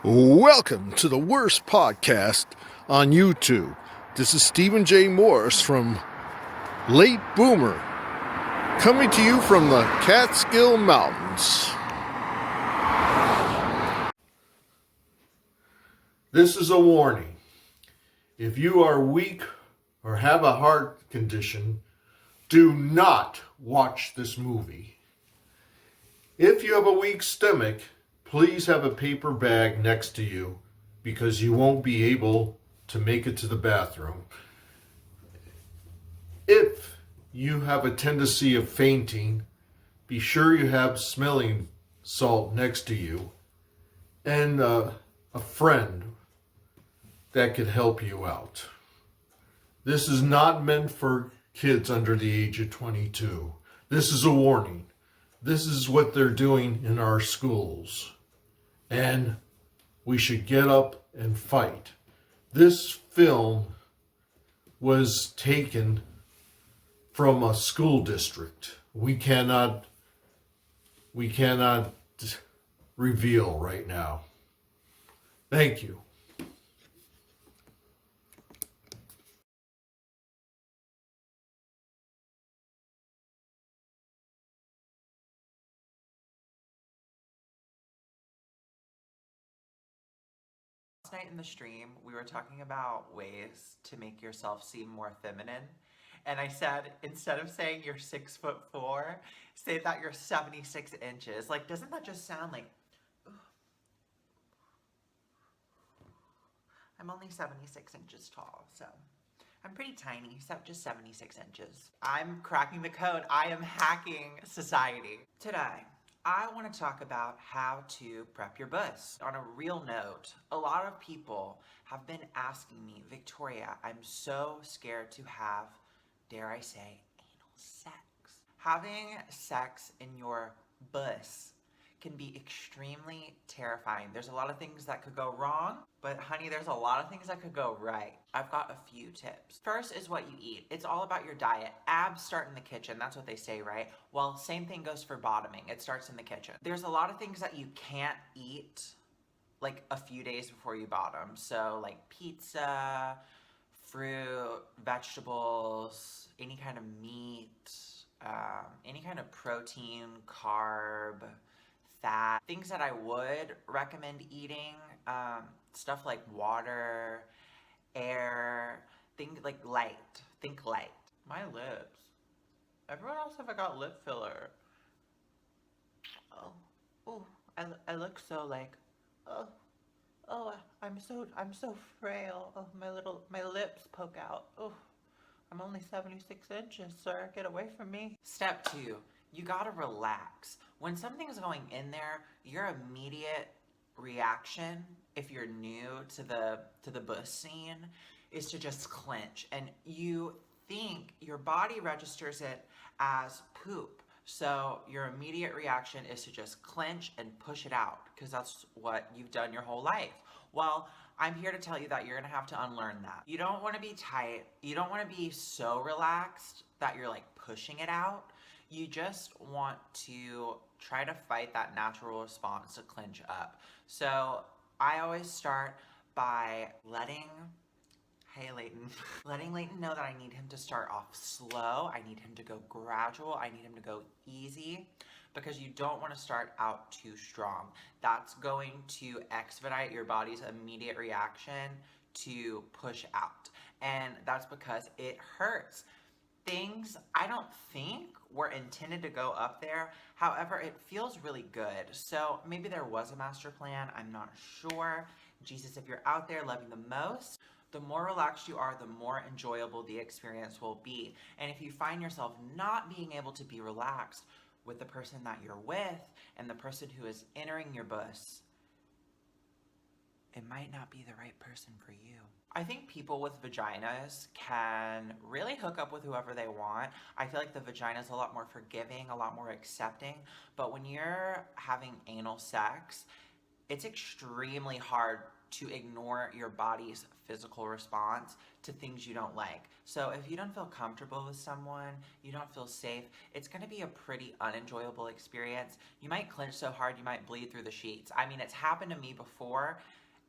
Welcome to the worst podcast on YouTube. This is Stephen J. Morris from Late Boomer, coming to you from the Catskill Mountains. This is a warning. If you are weak or have a heart condition, do not watch this movie. If you have a weak stomach, please have a paper bag next to you because you won't be able to make it to the bathroom. If you have a tendency of fainting, be sure you have smelling salt next to you and a friend that could help you out. This is not meant for kids under the age of 22. This is a warning. This is what they're doing in our schools. And we should get up and fight. This film was taken from a school district. We cannot reveal right now. Thank you. Last night in the stream, we were talking about ways to make yourself seem more feminine. And I said, instead of saying you're 6'4", say that you're 76 inches. Like, doesn't that just sound like, ugh. I'm only 76 inches tall, so I'm pretty tiny, so just 76 inches. I'm cracking the code. I am hacking society. Today, I want to talk about how to prep your bus. On a real note, a lot of people have been asking me, Victoria, I'm so scared to have, dare I say, anal sex. Having sex in your bus can be extremely terrifying. There's a lot of things that could go wrong, but honey, there's a lot of things that could go right. I've got a few tips. First is what you eat. It's all about your diet. Abs start in the kitchen. That's what they say, right? Well, same thing goes for bottoming. It starts in the kitchen. There's a lot of things that you can't eat like a few days before you bottom. So like pizza, fruit, vegetables, any kind of meat, any kind of protein, carb, fat. Things that I would recommend eating, stuff like water, air, things like light. Think light. My lips. Everyone else have I got lip filler? Oh, I look so like, I'm so frail. Oh, my lips poke out. Oh, I'm only 76 inches, sir. Get away from me. Step 2, you gotta relax. When something's going in there, your immediate reaction, if you're new to the bus scene, is to just clench. And you think your body registers it as poop. So your immediate reaction is to just clench and push it out because that's what you've done your whole life. Well, I'm here to tell you that you're gonna have to unlearn that. You don't wanna be tight. You don't wanna be so relaxed that you're like pushing it out. You just want to try to fight that natural response to clench up. So I always start by letting Leighton know that I need him to start off slow. I need him to go gradual. I need him to go easy because you don't want to start out too strong. That's going to expedite your body's immediate reaction to push out. And that's because it hurts. Things I don't think were intended to go up there. However, it feels really good. So maybe there was a master plan. I'm not sure. Jesus, if you're out there, love you the most. The more relaxed you are, the more enjoyable the experience will be. And if you find yourself not being able to be relaxed with the person that you're with and the person who is entering your bus, it might not be the right person for you. I think people with vaginas can really hook up with whoever they want. I feel like the vagina is a lot more forgiving, a lot more accepting. But when you're having anal sex, it's extremely hard to ignore your body's physical response to things you don't like. So if you don't feel comfortable with someone, you don't feel safe, it's gonna be a pretty unenjoyable experience. You might clench so hard you might bleed through the sheets. I mean, it's happened to me before,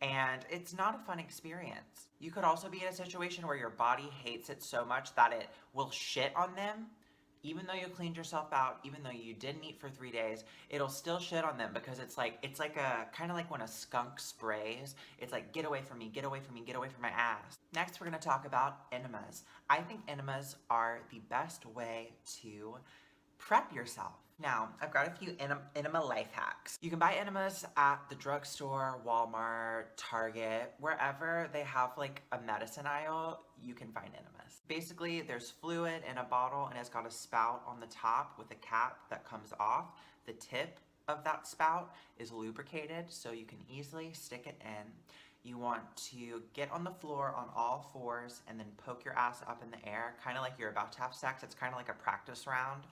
and it's not a fun experience. You could also be in a situation where your body hates it so much that it will shit on them. Even though you cleaned yourself out, even though you didn't eat for 3 days, it'll still shit on them because it's like a kind of like when a skunk sprays. It's like, get away from me, get away from me, get away from my ass. Next, we're gonna talk about enemas. I think enemas are the best way to prep yourself. Now, I've got a few enema life hacks. You can buy enemas at the drugstore, Walmart, Target, wherever they have like a medicine aisle, you can find enemas. Basically, there's fluid in a bottle and it's got a spout on the top with a cap that comes off. The tip of that spout is lubricated so you can easily stick it in. You want to get on the floor on all fours and then poke your ass up in the air, kind of like you're about to have sex. It's kind of like a practice round.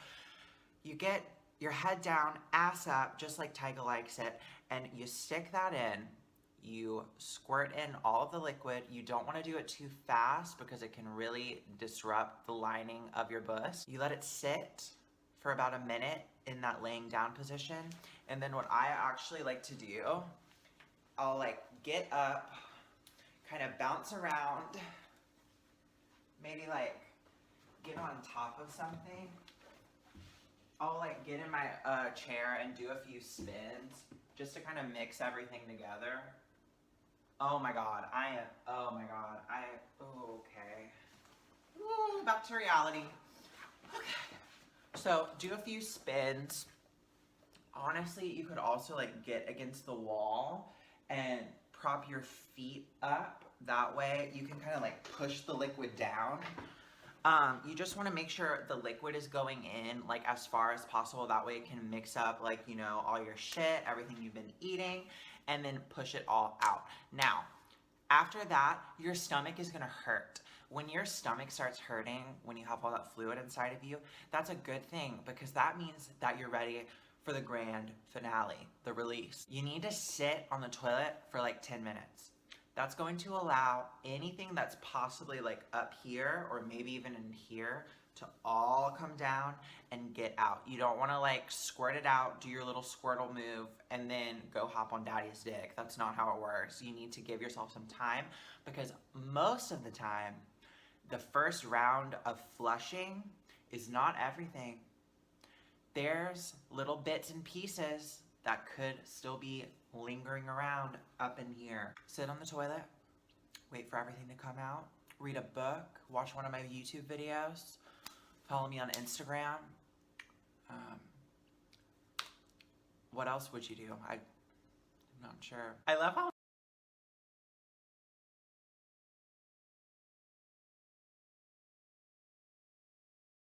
You get your head down, ass up, just like Tyga likes it, and you stick that in. You squirt in all of the liquid. You don't want to do it too fast because it can really disrupt the lining of your puss. You let it sit for about a minute in that laying down position. And then what I actually like to do, I'll like get up, kind of bounce around, maybe like get on top of something. I'll like get in my chair and do a few spins just to kind of mix everything together. Oh my god, okay. Ooh, back to reality. Okay. So do a few spins. Honestly, you could also like get against the wall and prop your feet up. That way you can kind of like push the liquid down. You just want to make sure the liquid is going in like as far as possible. That way it can mix up like, you know, all your shit, everything you've been eating, and then push it all out. Now, after that, your stomach is going to hurt. When your stomach starts hurting, when you have all that fluid inside of you, that's a good thing because that means that you're ready for the grand finale, the release. You need to sit on the toilet for like 10 minutes. That's going to allow anything that's possibly like up here or maybe even in here to all come down and get out. You don't want to like squirt it out, do your little squirtle move, and then go hop on daddy's dick. That's not how it works. You need to give yourself some time because most of the time, the first round of flushing is not everything. There's little bits and pieces that could still be lingering around up in here. Sit on the toilet, wait for everything to come out, read a book, watch one of my YouTube videos, follow me on Instagram. What else would you do? I'm not sure. I love how